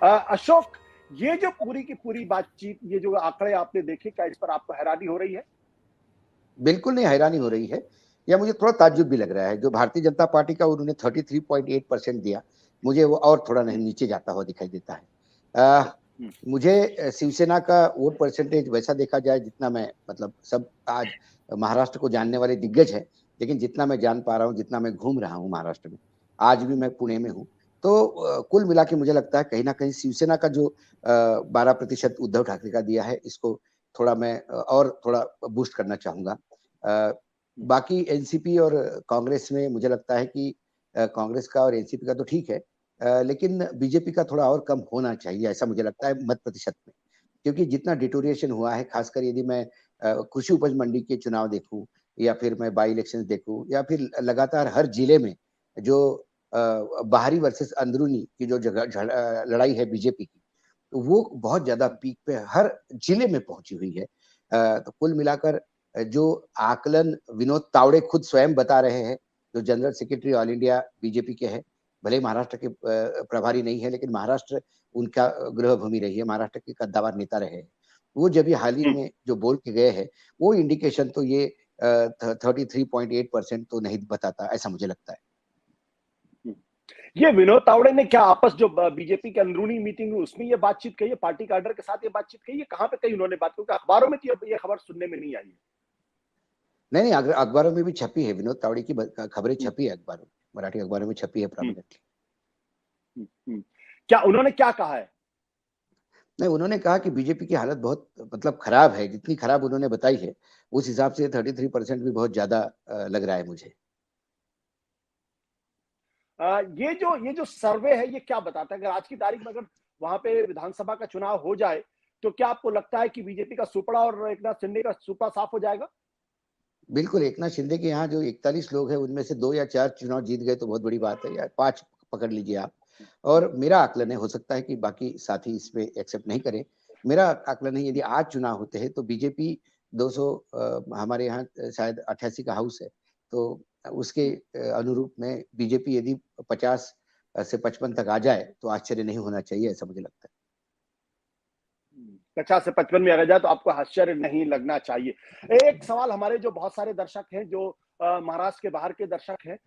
अशोक, ये जो पूरी की पूरी बातचीत, ये जो आंकड़े आपने देखे, क्या इस पर आपको हैरानी हो रही है? बिल्कुल नहीं हैरानी हो रही है, या मुझे थोड़ा ताज्जुब भी लग रहा है। जो भारतीय जनता पार्टी का उन्होंने 33.8% दिया, मुझे वो और थोड़ा नहीं नीचे जाता हुआ दिखाई देता है। मुझे शिवसेना का वोट परसेंटेज वैसा देखा जाए, जितना मैं मतलब सब आज महाराष्ट्र को जानने वाले दिग्गज है, लेकिन जितना मैं जान पा रहा हूँ, जितना मैं घूम रहा हूँ महाराष्ट्र में, आज भी मैं पुणे में हूँ, तो कुल मिला के मुझे लगता है कहीं ना कहीं शिवसेना का जो 12% उद्धव ठाकरे का दिया है, इसको थोड़ा मैं और थोड़ा बूस्ट करना चाहूंगा। बाकी एनसीपी और कांग्रेस में मुझे लगता है कि कांग्रेस का और एनसीपी का तो ठीक है, लेकिन बीजेपी का थोड़ा और कम होना चाहिए, ऐसा मुझे लगता है मत प्रतिशत में। क्योंकि जितना डिटोरिएशन हुआ है, खासकर यदि मैं कृषि उपज मंडी के चुनाव देखूं, या फिर मैं बाई इलेक्शन देखूं, या फिर लगातार हर जिले में जो बाहरी वर्सेस अंदरूनी की जो लड़ाई है बीजेपी की, तो वो बहुत ज्यादा पीक पे हर जिले में पहुंची हुई है। तो कुल मिलाकर जो आकलन विनोद तावड़े खुद स्वयं बता रहे हैं, जो general secretary all India BJP के हैं, भले महाराष्ट्र के प्रभारी नहीं है, लेकिन महाराष्ट्र उनका गृह भूमि रही है, महाराष्ट्र के कद्दावर नेता रहे हैं। वो जब ये हाल ही में जो बोल के गए हैं, वो इंडिकेशन तो ये 33.8% तो नहीं बताता, ऐसा मुझे लगता है। ये विनोद तावड़े ने क्या आपस जो बीजेपी के अंदरूनी मीटिंग हुई उसमें ये बातचीत कही है, पार्टी कार्डर के साथ ये बातचीत कही है? कहां पे कही उन्होंने बात? क्योंकि अखबारों में तो ये खबर सुनने में नहीं आई है। नहीं नहीं, अखबारों में भी छपी है, विनोद तावड़े की खबरें छपी है अखबारों में, मराठी अखबारों में छपी है प्रोमिनेंटली। क्या उन्होंने क्या कहा है? नहीं, उन्होंने कहा कि बीजेपी की हालत बहुत मतलब खराब है, जितनी खराब उन्होंने बताई है, उस हिसाब से 33% भी बहुत ज्यादा लग रहा है मुझे। ये जो सर्वे है, ये क्या बताता है? अगर आज की तारीख में अगर वहां पे विधानसभा का चुनाव हो जाए, तो क्या आपको लगता है कि बीजेपी का सुपड़ा और एकनाथ शिंदे का सुपड़ा साफ हो जाएगा? बिल्कुल, एकनाथ शिंदे के यहाँ जो 41 लोग हैं, उनमें से 2 या 4 चुनाव जीत गए तो बहुत बड़ी बात है, या 5 पकड़ लीजिए आप। और मेरा आकलन है, हो सकता है कि बाकी साथी इसमें एक्सेप्ट नहीं करें, मेरा आकलन है यदि आज चुनाव होते हैं तो बीजेपी 200, हमारे यहाँ शायद 88 का हाउस है, तो उसके अनुरूप में बीजेपी यदि 50 से 55 तक आ जाए तो आश्चर्य नहीं होना चाहिए, ऐसा मुझे लगता है। 50 से 55 में अगर जाए तो आपको आश्चर्य नहीं लगना चाहिए। एक सवाल, हमारे जो बहुत सारे दर्शक हैं, जो महाराष्ट्र के बाहर के दर्शक हैं,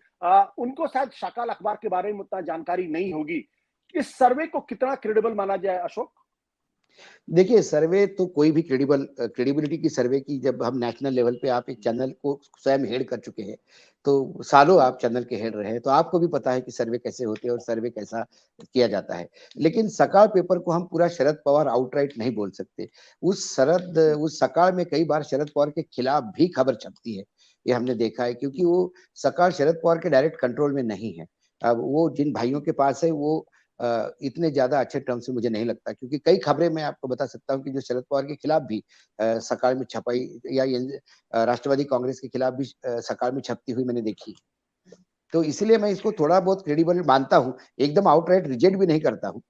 उनको शायद शकाल अखबार के बारे में उतना जानकारी नहीं होगी। इस सर्वे को कितना क्रेडिबल माना जाए अशोक? देखिए, सर्वे तो कोई भी क्रेडिबिलिटी की सर्वे की, जब हम नेशनल लेवल पे आप एक चैनल को स्वयं हेड कर चुके हैं, तो सालों आप चैनल के हेड रहे हैं, तो आपको भी पता है कि सर्वे कैसे होते हैं और सर्वे कैसा किया जाता है। लेकिन सकाळ पेपर को हम पूरा शरद पवार आउटराइट नहीं बोल सकते। उस सकाळ में कई बार शरद पवार के खिलाफ भी खबर छपती है, ये हमने देखा है, क्योंकि वो सकाळ शरद पवार के डायरेक्ट कंट्रोल में नहीं है। अब वो जिन भाइयों के पास है, वो इतने ज्यादा अच्छे टर्म से मुझे नहीं लगता, क्योंकि कई खबरें मैं आपको बता सकता हूँ कि जो शरद पवार के खिलाफ भी सकाळ में छपाई, या राष्ट्रवादी कांग्रेस के खिलाफ भी सकाळ में छपती हुई मैंने देखी। तो इसलिए मैं इसको थोड़ा बहुत क्रेडिबल मानता हूँ, एकदम आउटराइट रिजेक्ट भी नहीं करता हूँ,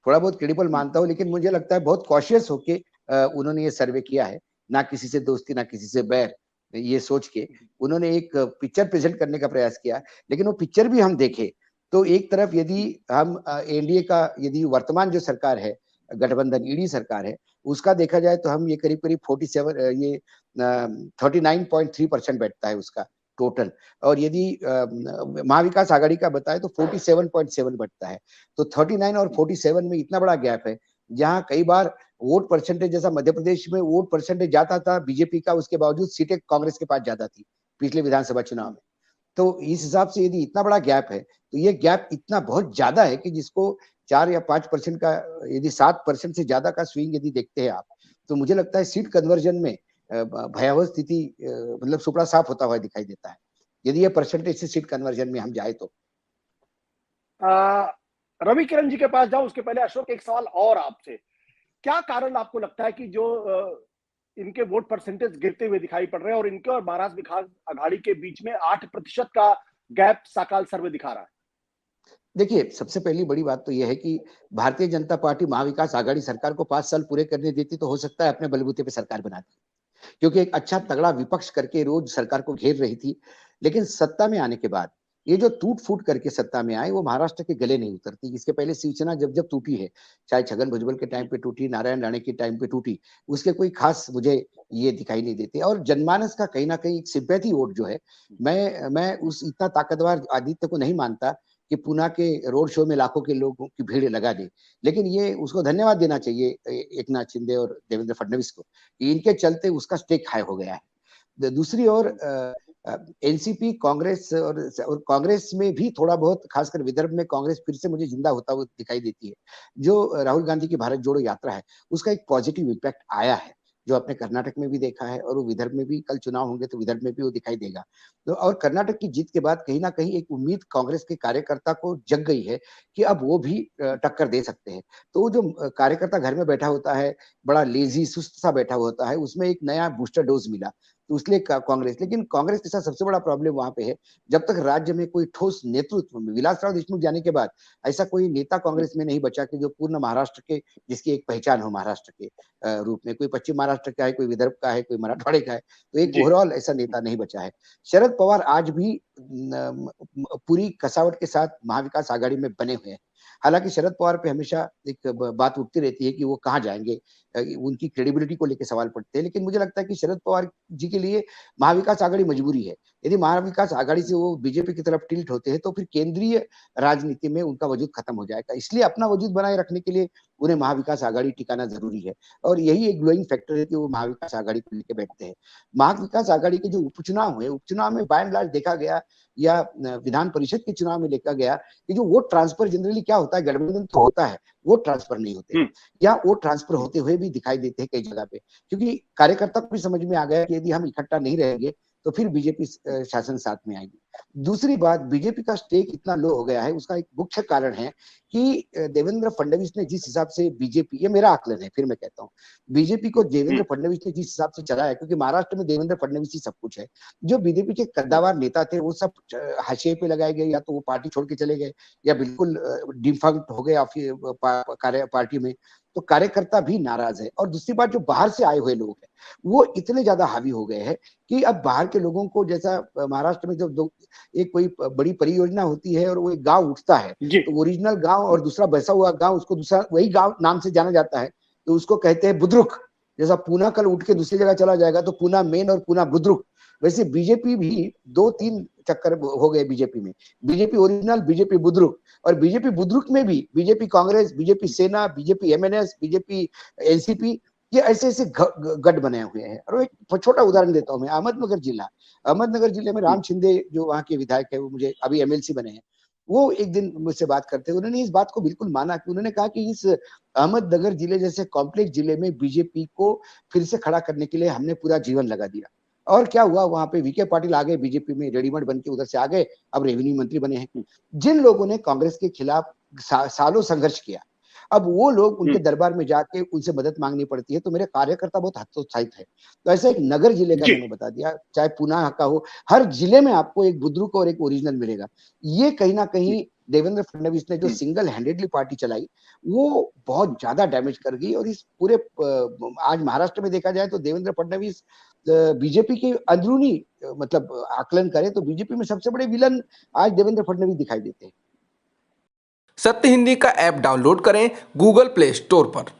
थोड़ा बहुत क्रेडिबल मानता हूँ। लेकिन मुझे लगता है बहुत कॉशियस होके उन्होंने ये सर्वे किया है, ना किसी से दोस्ती ना किसी से बैर, ये सोच के उन्होंने एक पिक्चर प्रेजेंट करने का प्रयास किया। लेकिन वो पिक्चर भी हम देखें तो एक तरफ यदि हम एनडीए का, यदि वर्तमान जो सरकार है, गठबंधन ईडी सरकार है, उसका देखा जाए तो हम ये करीब करीब 47, ये 39.3% बैठता है उसका टोटल। और यदि महाविकास आघाड़ी का बताए तो 47.7 बैठता है। तो 39 और 47 में इतना बड़ा गैप है, जहां कई बार वोट परसेंटेज, जैसा मध्य प्रदेश में वोट परसेंटेज जाता था बीजेपी का, उसके बावजूद सीटें कांग्रेस के पास ज्यादा थी पिछले विधानसभा चुनाव में। तो इस हिसाब से यदि इतना बड़ा गैप है, तो ये गैप इतना बहुत ज्यादा है कि जिसको 4 या 5% का, यदि 7% से ज्यादा का स्विंग यदि देखते हैं आप, तो मुझे लगता है सीट कन्वर्जन में भयावह स्थिति, मतलब सुपड़ा साफ होता हुआ दिखाई देता है, यदि ये परसेंटेज से सीट कन्वर्जन में हम जाए तो। रवि किरण जी के पास जाऊं उसके पहले अशोक, एक सवाल और आपसे। क्या कारण आपको लगता है कि जो इनके वोट परसेंटेज गिरते हुए दिखाई पड़ रहे हैं, और इनके और महाराष्ट्र विकास आघाड़ी के बीच में 8% का गैप सकाल सर्वे दिखा रहा है? देखिए, सबसे पहली बड़ी बात तो यह है कि भारतीय जनता पार्टी महाविकास आघाड़ी सरकार को 5 साल पूरे करने देती तो हो सकता है अपने बलबूते पे सरकार बनाती, क्योंकि एक अच्छा तगड़ा विपक्ष करके रोज सरकार को घेर रही थी। लेकिन सत्ता में आने के बाद ये जो टूट फूट करके सत्ता में आए वो महाराष्ट्र के गले नहीं उतरती। इसके पहले शिवसेना जब जब टूटी है, चाहे छगन भुजबल के टाइम पे टूटी, नारायण राणे के टाइम पे टूटी, उसके कोई खास मुझे ये दिखाई नहीं देते। और जनमानस का कहीं ना कहीं एक सिंपैथी वोट जो है, मैं उस इतना ताकतवर आदित्य को नहीं मानता कि पुणे के रोड शो में लाखों के लोगों की भीड़ लगा दे। लेकिन ये उसको धन्यवाद देना चाहिए एकनाथ शिंदे और देवेंद्र फडणवीस को, कि इनके चलते उसका स्टेक हाई हो गया है। दूसरी ओर एनसीपी कांग्रेस और कांग्रेस में भी थोड़ा बहुत, खासकर विदर्भ में कांग्रेस फिर से मुझे जिंदा होता हुआ दिखाई देती है। जो राहुल गांधी की भारत जोड़ो यात्रा है उसका एक पॉजिटिव इम्पैक्ट आया है, जो आपने कर्नाटक में भी देखा है, और वो विदर्भ में भी, कल चुनाव होंगे तो विदर्भ में भी वो दिखाई देगा। तो और कर्नाटक की जीत के बाद कहीं ना कहीं एक उम्मीद कांग्रेस के कार्यकर्ता को जग गई है कि अब वो भी टक्कर दे सकते हैं। तो वो जो कार्यकर्ता घर में बैठा होता है, बड़ा लेजी सुस्त सा बैठा होता है, उसमें एक नया बूस्टर डोज मिला, तो इसलिए कांग्रेस। लेकिन कांग्रेस के साथ सबसे बड़ा प्रॉब्लम वहां पे है, जब तक राज्य में कोई ठोस नेतृत्व में, विलासराव देशमुख जाने के बाद ऐसा कोई नेता कांग्रेस में नहीं बचा कि जो पूर्ण महाराष्ट्र के, जिसकी एक पहचान हो महाराष्ट्र के रूप में। कोई पश्चिम महाराष्ट्र का है, कोई विदर्भ का है, कोई मराठवाड़े का है, तो एक ओवरऑल ऐसा नेता नहीं बचा है। शरद पवार आज भी पूरी कसावट के साथ महाविकास आघाड़ी में बने हुए हैं। हालांकि शरद पवार पे हमेशा एक बात उठती रहती है कि वो कहाँ जाएंगे, उनकी क्रेडिबिलिटी को लेकर सवाल पड़ते हैं। लेकिन मुझे लगता है कि शरद पवार जी के लिए महाविकास आघाड़ी मजबूरी है। यदि महाविकास आघाड़ी से वो बीजेपी की तरफ टिल्ट होते हैं तो फिर केंद्रीय राजनीति में उनका वजूद खत्म हो जाएगा। इसलिए अपना वजूद बनाए रखने के लिए उन्हें महाविकास आघाड़ी टिकाना जरूरी है, और यही एक ग्लोइंग फैक्टर है कि वो महाविकास आघाड़ी को लेकर बैठते हैं। महाविकास आघाड़ी के जो उपचुनाव हुए, उपचुनाव में बाय एंड लार्ज देखा गया, या विधान परिषद के चुनाव में देखा गया कि जो वोट ट्रांसफर जनरली क्या होता है, गठबंधन तो होता है, वोट ट्रांसफर नहीं होते, या वोट ट्रांसफर होते हुए भी दिखाई देते हैं कई जगह पे, क्योंकि कार्यकर्ता को भी समझ में आ गया कि यदि हम इकट्ठा नहीं रहेंगे तो फिर बीजेपी शासन साथ में आएगी। दूसरी बात, बीजेपी का स्टेक इतना लो हो गया है, उसका एक मुख्य कारण है कि देवेंद्र फडणवीस ने जिस हिसाब से बीजेपी, ये मेरा आकलन है, फिर मैं कहता हूँ, बीजेपी को देवेंद्र फडणवीस ने जिस हिसाब से चलाया, क्योंकि महाराष्ट्र में देवेंद्र फडणवीस ही सब कुछ है। जो बीजेपी के कद्दावर नेता थे वो सब हाशिए पे लगाए गए, या तो वो पार्टी छोड़ के चले गए, या बिल्कुल डिफॉल्ट हो गए पार्टी में। तो कार्यकर्ता भी नाराज है। और दूसरी बात, जो बाहर से आए हुए लोग हैं वो इतने ज्यादा हावी हो गए हैं कि अब बाहर के लोगों को, जैसा महाराष्ट्र में जब एक कोई बड़ी परियोजना होती है और वो एक गांव उठता है, तो ओरिजिनल गांव और दूसरा बसा हुआ गांव, उसको दूसरा वही गांव नाम से जाना जाता है, तो उसको कहते हैं बुद्रुक। जैसा पूना कल उठ के दूसरी जगह चला जाएगा तो पूना मेन और पूना बुद्रुक, वैसे बीजेपी भी 2-3 चक्कर हो गए बीजेपी में, बीजेपी ओरिजिनल, बीजेपी बुद्रुक। और बीजेपी बुद्रुक में भी बीजेपी कांग्रेस, बीजेपी सेना, बीजेपी एमएनएस, बीजेपी एनसीपी, ये ऐसे ऐसे गठ बने हुए हैं। और एक छोटा उदाहरण देता हूं मैं, अहमदनगर जिले में राम शिंदे जो वहां के विधायक है, वो मुझे अभी एमएलसी बने हैं, वो एक दिन मुझसे बात करते, उन्होंने इस बात को बिल्कुल माना कि उन्होंने कहा कि इस अहमदनगर जिले जैसे कॉम्प्लेक्स जिले में बीजेपी को फिर से खड़ा करने के लिए हमने पूरा जीवन लगा दिया। और क्या हुआ, वहां पे वीके पाटिल आ गए बीजेपी में, रेडीमेड बन के उधर से आ गए, अब रेवेन्यू मंत्री बने हैं। जिन लोगों ने कांग्रेस के खिलाफ सालों संघर्ष किया, अब वो लोग उनके दरबार में जाके उनसे मदद मांगनी पड़ती है, तो मेरे कार्यकर्ता बहुत हतोत्साहित है। तो ऐसा एक नगर जिले का मैंने बता दिया, चाहे पुना का हो, हर जिले में आपको एक बुद्रुक और एक ओरिजिनल मिलेगा। ये कहीं ना कहीं देवेंद्र फडणवीस ने जो सिंगल हैंडेडली पार्टी चलाई वो बहुत ज्यादा डैमेज कर गई। और इस पूरे आज महाराष्ट्र में देखा जाए तो देवेंद्र फडणवीस बीजेपी के अंदरूनी मतलब आकलन करें तो बीजेपी में सबसे बड़े विलन आज देवेंद्र फडणवीस दिखाई देते हैं। सत्य हिंदी का ऐप डाउनलोड करें गूगल प्ले स्टोर पर।